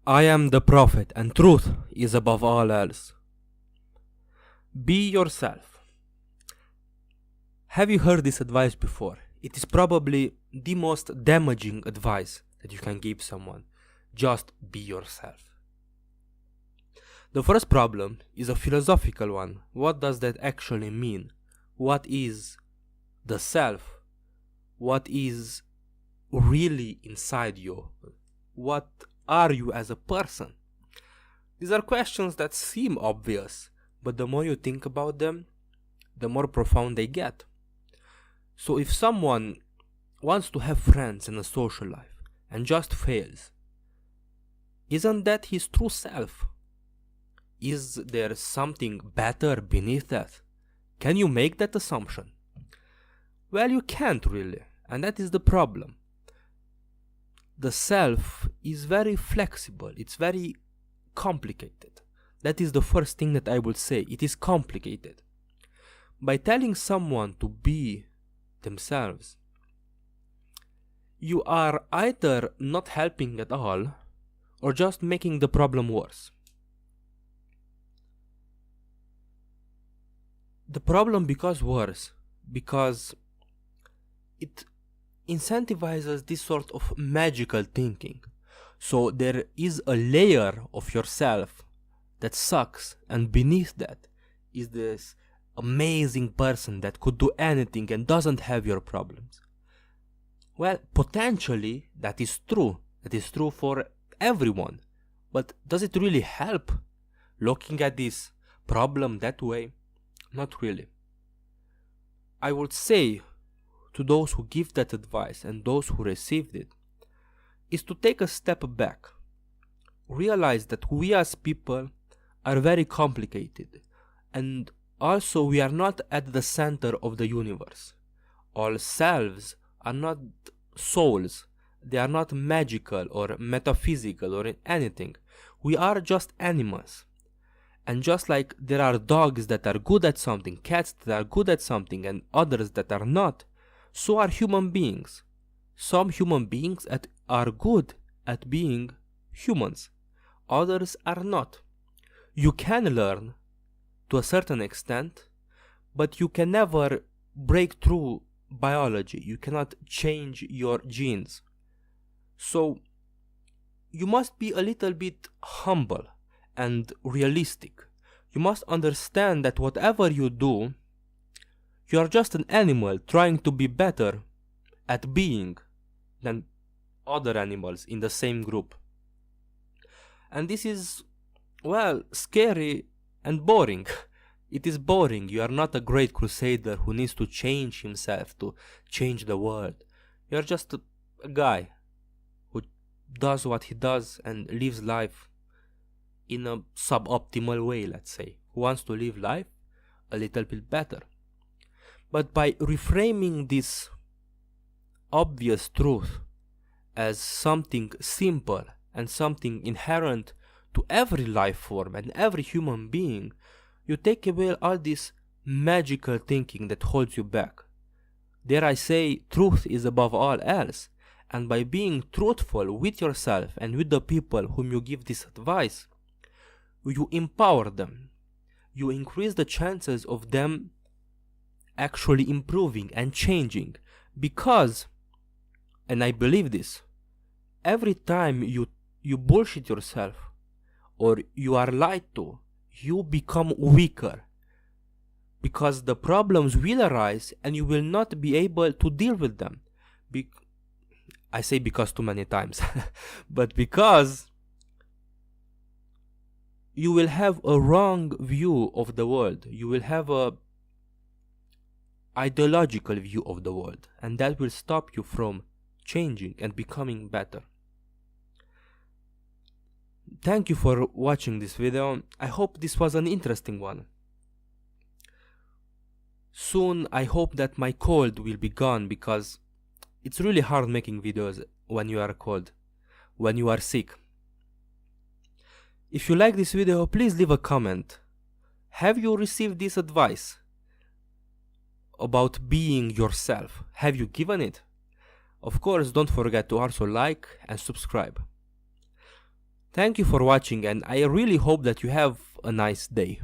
I am the prophet, and truth is above all else. Be yourself. Have you heard this advice before? It is probably the most damaging advice that you can give someone. Just be yourself. The first problem is a philosophical one. What does that actually mean? What is the self? What is really inside you? What are you as a person? These are questions that seem obvious, but the more you think about them, the more profound they get. So if someone wants to have friends in a social life and just fails, isn't that his true self? Is there something better beneath that? Can you make that assumption? Well, you can't really, and that is the problem. The self is very flexible, it's very complicated. That is the first thing that I would say. It is complicated. By telling someone to be themselves, you are either not helping at all or just making the problem worse. The problem becomes worse because it incentivizes this sort of magical thinking. So there is a layer of yourself that sucks, and beneath that is this amazing person that could do anything and doesn't have your problems. Well, potentially that is true. That is true for everyone. But does it really help looking at this problem that way? Not really. I would say to those who give that advice and those who received it is to take a step back. Realize that we as people are very complicated, and also we are not at the center of the universe. All selves are not souls. They are not magical or metaphysical or anything. We are just animals. And just like there are dogs that are good at something, cats that are good at something, and others that are not, so are human beings. Some human beings are good at being humans. Others are not. You can learn to a certain extent, but you can never break through biology. You cannot change your genes. So you must be a little bit humble and realistic. You must understand that whatever you do, you are just an animal trying to be better at being than other animals in the same group. And this is, well, scary and boring. It is boring. You are not a great crusader who needs to change himself to change the world. You are just a guy who does what he does and lives life in a suboptimal way, let's say, who wants to live life a little bit better. But by reframing this obvious truth as something simple and something inherent to every life form and every human being, you take away all this magical thinking that holds you back. Dare I say, truth is above all else, and by being truthful with yourself and with the people whom you give this advice, you empower them. You increase the chances of them actually improving and changing, because, and I believe this, every time you bullshit yourself or you are lied to, you become weaker, because the problems will arise and you will not be able to deal with them. I say because too many times, but because you will have a wrong view of the world. You will have a ideological view of the world, and that will stop you from changing and becoming better. Thank you for watching this video. I hope this was an interesting one. Soon I hope that my cold will be gone, because it's really hard making videos when you are cold, when you are sick. If you like this video, please leave a comment. Have you received this advice about being yourself? Have you given it? Of course, don't forget to also like and subscribe. Thank you for watching, and I really hope that you have a nice day.